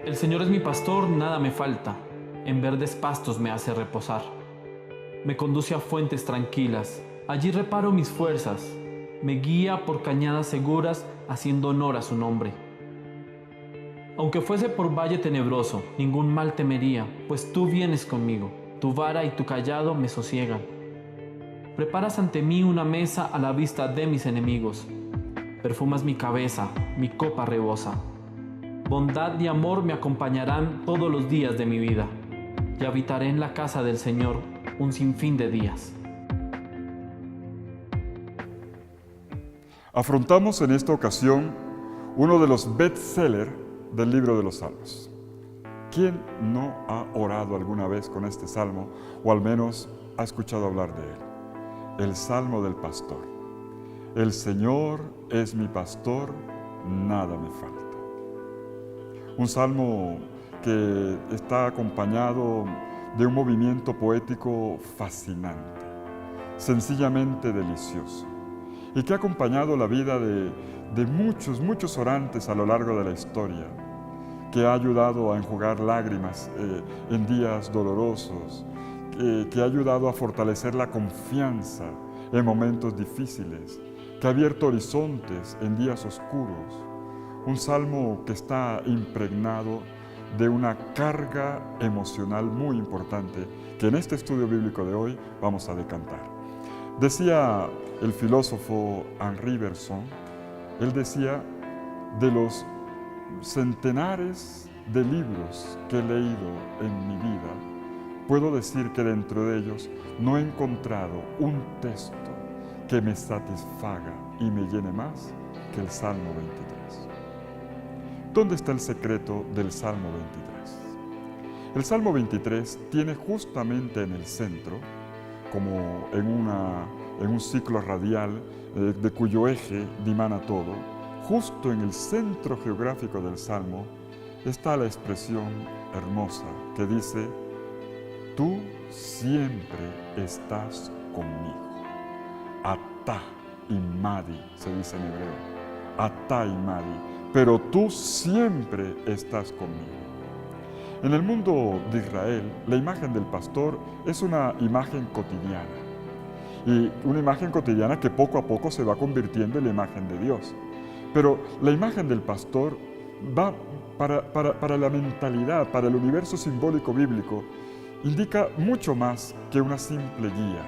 El Señor es mi pastor, nada me falta. En verdes pastos me hace reposar. Me conduce a fuentes tranquilas. Allí reparo mis fuerzas. Me guía por cañadas seguras, haciendo honor a su nombre. Aunque fuese por valle tenebroso, ningún mal temería, pues tú vienes conmigo. Tu vara y tu cayado me sosiegan. Preparas ante mí una mesa a la vista de mis enemigos. Perfumas mi cabeza, mi copa rebosa. Bondad y amor me acompañarán todos los días de mi vida, y habitaré en la casa del Señor un sinfín de días. Afrontamos en esta ocasión uno de los bestsellers del libro de los Salmos. ¿Quién no ha orado alguna vez con este salmo, o al menos ha escuchado hablar de él? El Salmo del Pastor. El Señor es mi pastor, nada me falta. Un salmo que está acompañado de un movimiento poético fascinante, sencillamente delicioso, y que ha acompañado la vida de muchos orantes a lo largo de la historia, que ha ayudado a enjugar lágrimas en días dolorosos, que ha ayudado a fortalecer la confianza en momentos difíciles, que ha abierto horizontes en días oscuros. Un salmo que está impregnado de una carga emocional muy importante que en este estudio bíblico de hoy vamos a decantar. Decía el filósofo Henri Bergson, él decía, de los centenares de libros que he leído en mi vida, puedo decir que dentro de ellos no he encontrado un texto que me satisfaga y me llene más que el Salmo 23. ¿Dónde está el secreto del Salmo 23? El Salmo 23 tiene justamente en el centro, como en un ciclo radial de cuyo eje dimana todo, justo en el centro geográfico del Salmo está la expresión hermosa que dice: tú siempre estás conmigo. Atá y Madi, se dice en hebreo. Atá y Madi. Pero tú siempre estás conmigo. En el mundo de Israel, la imagen del pastor es una imagen cotidiana. Y una imagen cotidiana que poco a poco se va convirtiendo en la imagen de Dios. Pero la imagen del pastor va para la mentalidad, para el universo simbólico bíblico, indica mucho más que una simple guía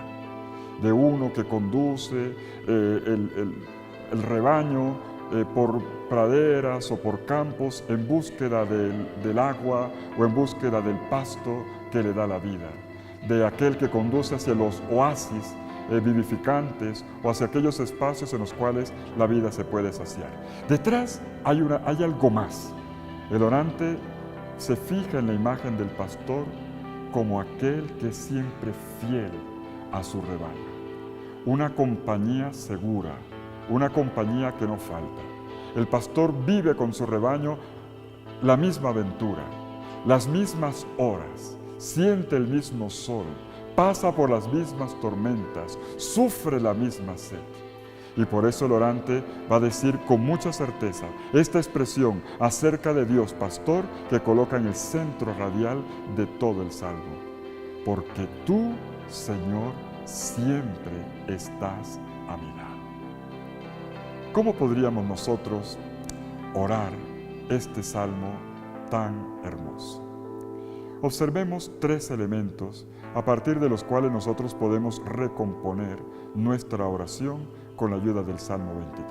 de uno que conduce el rebaño por praderas o por campos en búsqueda del agua o en búsqueda del pasto que le da la vida, de aquel que conduce hacia los oasis vivificantes o hacia aquellos espacios en los cuales la vida se puede saciar. Detrás hay algo más. El orante se fija en la imagen del pastor como aquel que es siempre fiel a su rebaño. Una compañía segura, una compañía que no falta. El pastor vive con su rebaño la misma aventura, las mismas horas, siente el mismo sol, pasa por las mismas tormentas, sufre la misma sed. Y por eso el orante va a decir con mucha certeza esta expresión acerca de Dios pastor que coloca en el centro radial de todo el salmo. Porque tú, Señor, siempre estás a mi lado. ¿Cómo podríamos nosotros orar este salmo tan hermoso? Observemos tres elementos a partir de los cuales nosotros podemos recomponer nuestra oración con la ayuda del Salmo 23.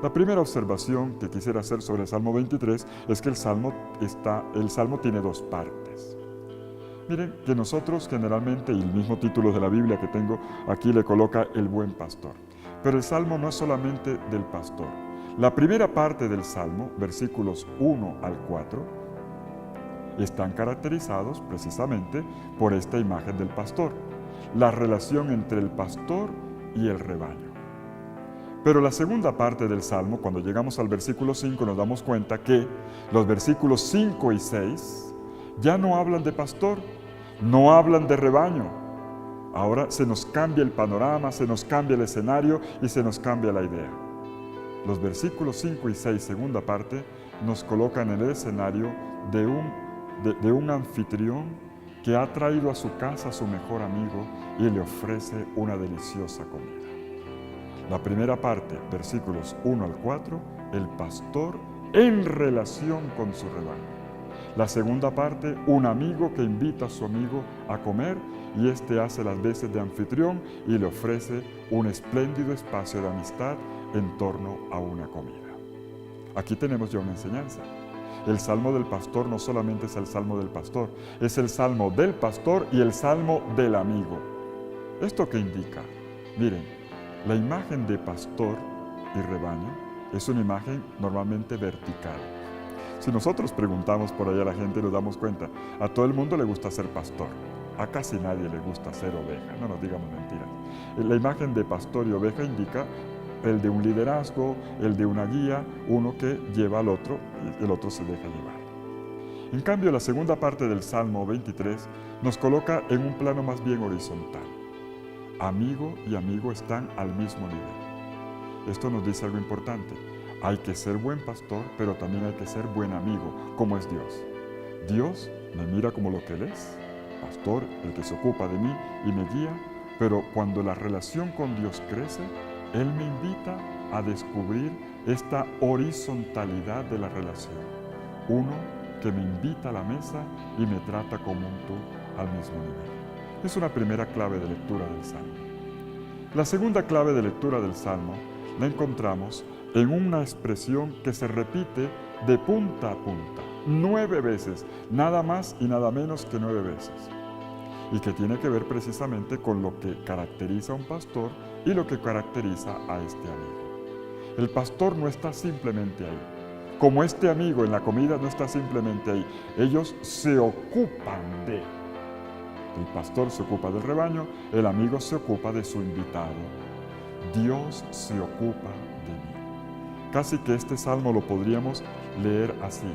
La primera observación que quisiera hacer sobre el Salmo 23 es que el Salmo tiene dos partes. Miren que nosotros generalmente, y el mismo título de la Biblia que tengo aquí le coloca el buen pastor. Pero el Salmo no es solamente del pastor. La primera parte del Salmo, versículos 1 al 4, están caracterizados precisamente por esta imagen del pastor, la relación entre el pastor y el rebaño. Pero la segunda parte del Salmo, cuando llegamos al versículo 5, nos damos cuenta que los versículos 5 y 6 ya no hablan de pastor, no hablan de rebaño. Ahora se nos cambia el panorama, se nos cambia el escenario y se nos cambia la idea. Los versículos 5 y 6, segunda parte, nos coloca en el escenario de un anfitrión que ha traído a su casa a su mejor amigo y le ofrece una deliciosa comida. La primera parte, versículos 1 al 4, el pastor en relación con su rebaño. La segunda parte, un amigo que invita a su amigo a comer y éste hace las veces de anfitrión y le ofrece un espléndido espacio de amistad en torno a una comida. Aquí tenemos ya una enseñanza. El salmo del pastor no solamente es el salmo del pastor, es el salmo del pastor y el salmo del amigo. ¿Esto qué indica? Miren, la imagen de pastor y rebaño es una imagen normalmente vertical. Si nosotros preguntamos por allá a la gente, nos damos cuenta, a todo el mundo le gusta ser pastor, a casi nadie le gusta ser oveja, no nos digamos mentiras. La imagen de pastor y oveja indica el de un liderazgo, el de una guía, uno que lleva al otro y el otro se deja llevar. En cambio, la segunda parte del Salmo 23 nos coloca en un plano más bien horizontal. Amigo y amigo están al mismo nivel. Esto nos dice algo importante. Hay que ser buen pastor, pero también hay que ser buen amigo, como es Dios. Dios me mira como lo que Él es, pastor, el que se ocupa de mí y me guía, pero cuando la relación con Dios crece, Él me invita a descubrir esta horizontalidad de la relación. Uno que me invita a la mesa y me trata como un tú al mismo nivel. Es una primera clave de lectura del Salmo. La segunda clave de lectura del Salmo la encontramos en una expresión que se repite de punta a punta, 9 veces, nada más y nada menos que 9 veces, y que tiene que ver precisamente con lo que caracteriza a un pastor y lo que caracteriza a este amigo. El pastor no está simplemente ahí, como este amigo en la comida no está simplemente ahí, ellos se ocupan de. El pastor se ocupa del rebaño, el amigo se ocupa de su invitado. Dios se ocupa de mí. Casi que este salmo lo podríamos leer así,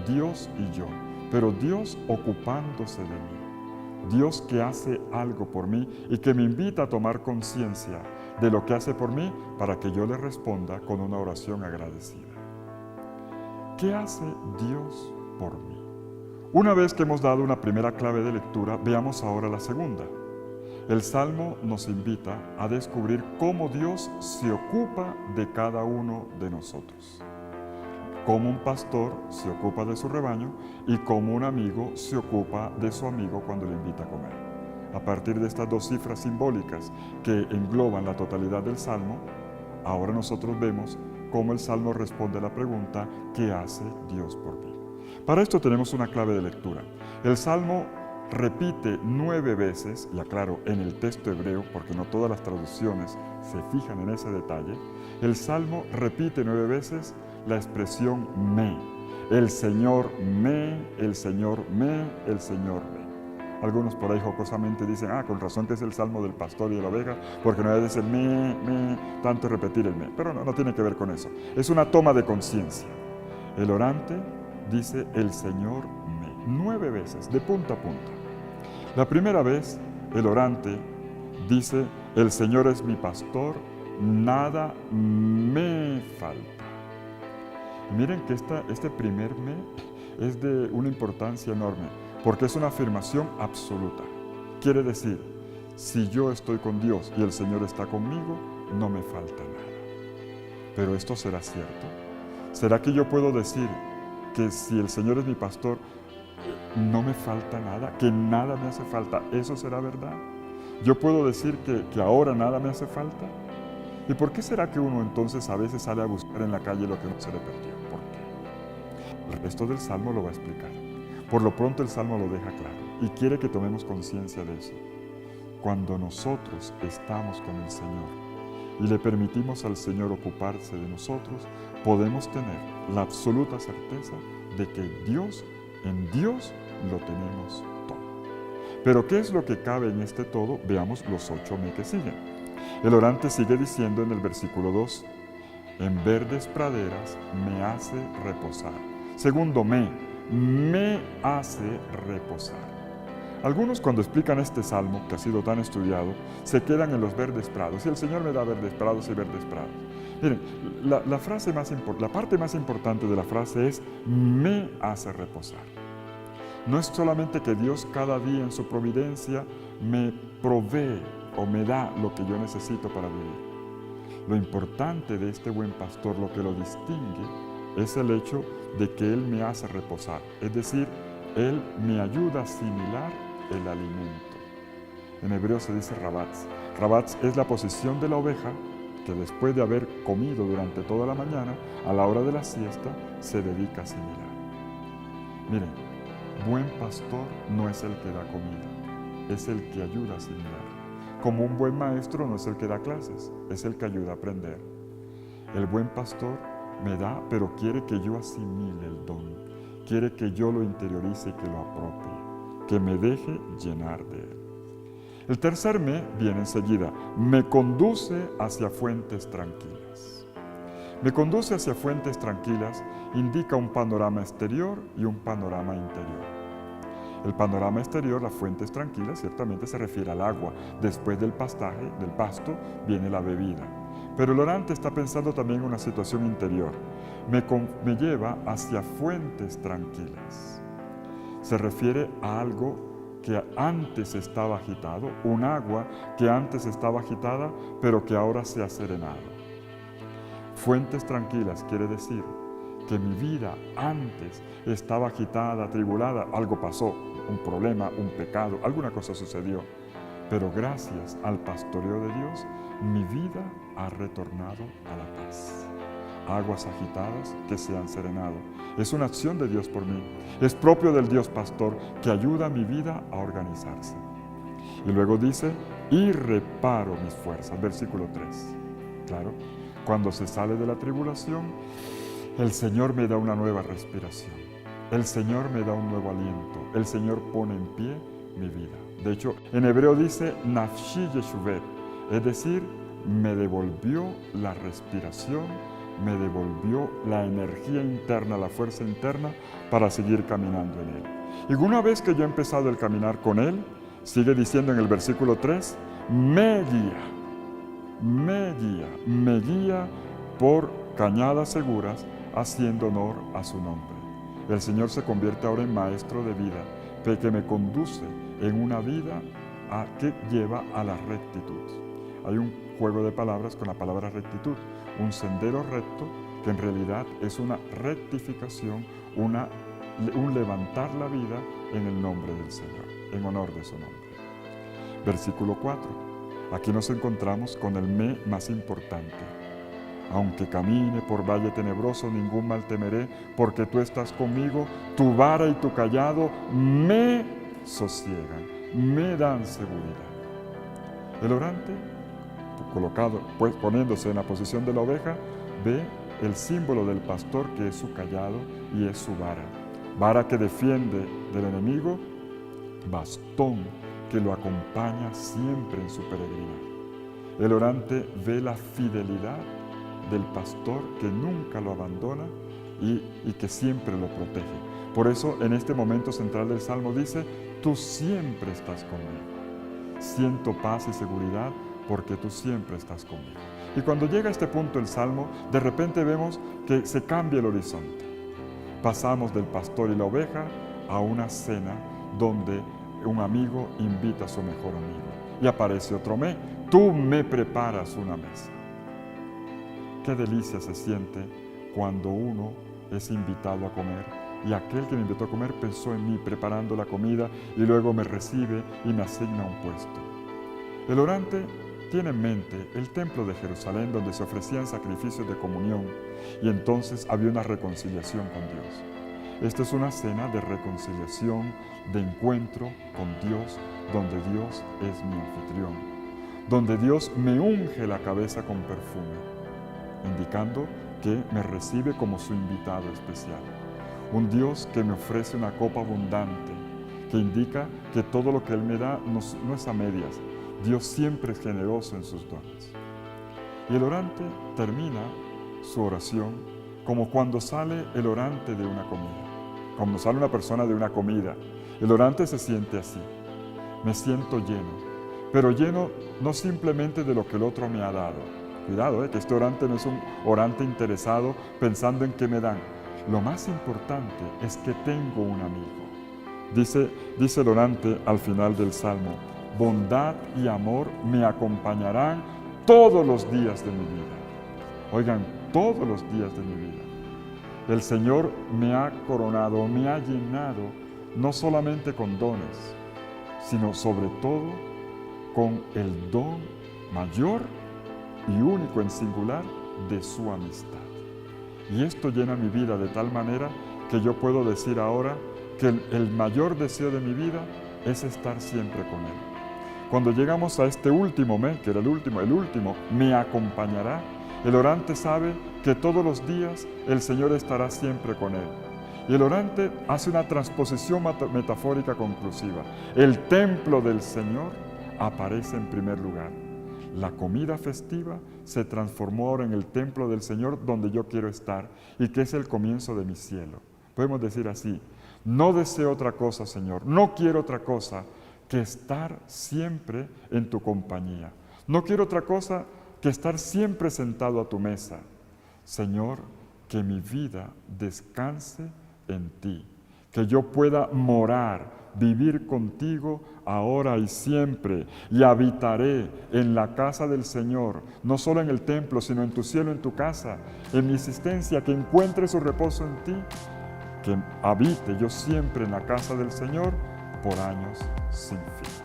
Dios y yo, pero Dios ocupándose de mí. Dios que hace algo por mí y que me invita a tomar conciencia de lo que hace por mí para que yo le responda con una oración agradecida. ¿Qué hace Dios por mí? Una vez que hemos dado una primera clave de lectura, veamos ahora la segunda. El Salmo nos invita a descubrir cómo Dios se ocupa de cada uno de nosotros. Cómo un pastor se ocupa de su rebaño y cómo un amigo se ocupa de su amigo cuando le invita a comer. A partir de estas dos cifras simbólicas que engloban la totalidad del Salmo, ahora nosotros vemos cómo el Salmo responde a la pregunta ¿qué hace Dios por mí? Para esto tenemos una clave de lectura. El Salmo repite 9 veces, y aclaro, en el texto hebreo, porque no todas las traducciones se fijan en ese detalle, el Salmo repite 9 veces la expresión me. El Señor me, el Señor me, el Señor me. Algunos por ahí jocosamente dicen, con razón que es el Salmo del pastor y de la oveja, porque no debe ser me, tanto repetir el me. Pero no tiene que ver con eso. Es una toma de conciencia. El orante dice, el Señor me. 9 veces, de punta a punta. La primera vez, el orante dice, el Señor es mi pastor, nada me falta. Y miren que este primer me es de una importancia enorme, porque es una afirmación absoluta. Quiere decir, si yo estoy con Dios y el Señor está conmigo, no me falta nada. Pero esto será cierto. ¿Será que yo puedo decir que si el Señor es mi pastor, no me falta nada, que nada me hace falta? ¿Eso será verdad? ¿Yo puedo decir que ahora nada me hace falta? ¿Y por qué será que uno entonces a veces sale a buscar en la calle lo que no se le perdió? ¿Por qué? El resto del Salmo lo va a explicar. Por lo pronto el Salmo lo deja claro y quiere que tomemos conciencia de eso. Cuando nosotros estamos con el Señor y le permitimos al Señor ocuparse de nosotros, podemos tener la absoluta certeza de que en Dios lo tenemos todo. Pero ¿qué es lo que cabe en este todo? Veamos los 8 me que siguen. El orante sigue diciendo en el versículo 2, en verdes praderas me hace reposar. Segundo me hace reposar. Algunos cuando explican este salmo, que ha sido tan estudiado, se quedan en los verdes prados. Y el Señor me da verdes prados y verdes prados. Miren, la parte más importante de la frase es me hace reposar. No es solamente que Dios cada día en su providencia me provee o me da lo que yo necesito para vivir. Lo importante de este buen pastor, lo que lo distingue, es el hecho de que Él me hace reposar. Es decir, Él me ayuda a asimilar el alimento. En hebreo se dice rabatz. Rabatz es la posición de la oveja que después de haber comido durante toda la mañana, a la hora de la siesta, se dedica a asimilar. Miren, buen pastor no es el que da comida, es el que ayuda a asimilar. Como un buen maestro no es el que da clases, es el que ayuda a aprender. El buen pastor me da, pero quiere que yo asimile el don, quiere que yo lo interiorice y que lo apropie, que me deje llenar de él. El tercer me viene enseguida, me conduce hacia fuentes tranquilas. Me conduce hacia fuentes tranquilas indica un panorama exterior y un panorama interior. El panorama exterior, las fuentes tranquilas, ciertamente se refiere al agua. Después del pastaje, del pasto, viene la bebida. Pero el orante está pensando también en una situación interior. Me lleva hacia fuentes tranquilas. Se refiere a algo que antes estaba agitado, un agua que antes estaba agitada, pero que ahora se ha serenado. Fuentes tranquilas quiere decir que mi vida antes estaba agitada, atribulada, algo pasó, un problema, un pecado, alguna cosa sucedió. Pero gracias al pastoreo de Dios, mi vida ha retornado a la paz. Aguas agitadas que se han serenado. Es una acción de Dios por mí. Es propio del Dios pastor que ayuda a mi vida a organizarse. Y luego dice, y reparo mis fuerzas, versículo 3. Claro, cuando se sale de la tribulación, el Señor me da una nueva respiración. El Señor me da un nuevo aliento. El Señor pone en pie mi vida. De hecho, en hebreo dice, nafshi yeshuvet, es decir, me devolvió la respiración, me devolvió la energía interna, la fuerza interna para seguir caminando en Él. Y una vez que yo he empezado el caminar con Él, sigue diciendo en el versículo 3, me guía por cañadas seguras, haciendo honor a su nombre. El Señor se convierte ahora en maestro de vida, que me conduce en una vida que lleva a la rectitud. Hay un juego de palabras con la palabra rectitud, un sendero recto que en realidad es una rectificación, un levantar la vida en el nombre del Señor, en honor de su nombre. Versículo 4. Aquí nos encontramos con el me más importante. Aunque camine por valle tenebroso, ningún mal temeré, porque tú estás conmigo, tu vara y tu cayado me sosiegan, me dan seguridad. El orante, colocado, pues poniéndose en la posición de la oveja, ve el símbolo del pastor que es su cayado y es su vara. Vara que defiende del enemigo, bastón que lo acompaña siempre en su peregrinaje. El orante ve la fidelidad del pastor que nunca lo abandona y que siempre lo protege. Por eso en este momento central del Salmo dice, tú siempre estás conmigo. Siento paz y seguridad porque tú siempre estás conmigo. Y cuando llega a este punto el Salmo, de repente vemos que se cambia el horizonte. Pasamos del pastor y la oveja a una cena donde un amigo invita a su mejor amigo. Y aparece otro me, tú me preparas una mesa. Qué delicia se siente cuando uno es invitado a comer y aquel que me invitó a comer pensó en mí preparando la comida y luego me recibe y me asigna un puesto. El orante tiene en mente el templo de Jerusalén donde se ofrecían sacrificios de comunión y entonces había una reconciliación con Dios. Esta es una cena de reconciliación, de encuentro con Dios, donde Dios es mi anfitrión, donde Dios me unge la cabeza con perfume, indicando que me recibe como su invitado especial. Un Dios que me ofrece una copa abundante, que indica que todo lo que Él me da no es a medias. Dios siempre es generoso en sus dones. Y el orante termina su oración como cuando sale el orante de una comida. Cuando sale una persona de una comida, el orante se siente así. Me siento lleno, pero lleno no simplemente de lo que el otro me ha dado, Cuidado, que este orante no es un orante interesado pensando en qué me dan. Lo más importante es que tengo un amigo. Dice el orante al final del Salmo: bondad y amor me acompañarán todos los días de mi vida. Oigan, todos los días de mi vida. El Señor me ha coronado, me ha llenado, no solamente con dones, sino sobre todo con el don mayor y único en singular de su amistad. Y esto llena mi vida de tal manera que yo puedo decir ahora que el mayor deseo de mi vida es estar siempre con Él. Cuando llegamos a este último mes, que era el último, me acompañará. El orante sabe que todos los días el Señor estará siempre con él. Y el orante hace una transposición metafórica conclusiva. El templo del Señor aparece en primer lugar. La comida festiva se transformó ahora en el templo del Señor donde yo quiero estar y que es el comienzo de mi cielo. Podemos decir así: no deseo otra cosa, Señor, no quiero otra cosa que estar siempre en tu compañía. No quiero otra cosa que estar siempre sentado a tu mesa. Señor, que mi vida descanse en ti, que yo pueda morar, vivir contigo ahora y siempre, y habitaré en la casa del Señor, no solo en el templo, sino en tu cielo, en tu casa, en mi existencia, que encuentre su reposo en ti, que habite yo siempre en la casa del Señor por años sin fin.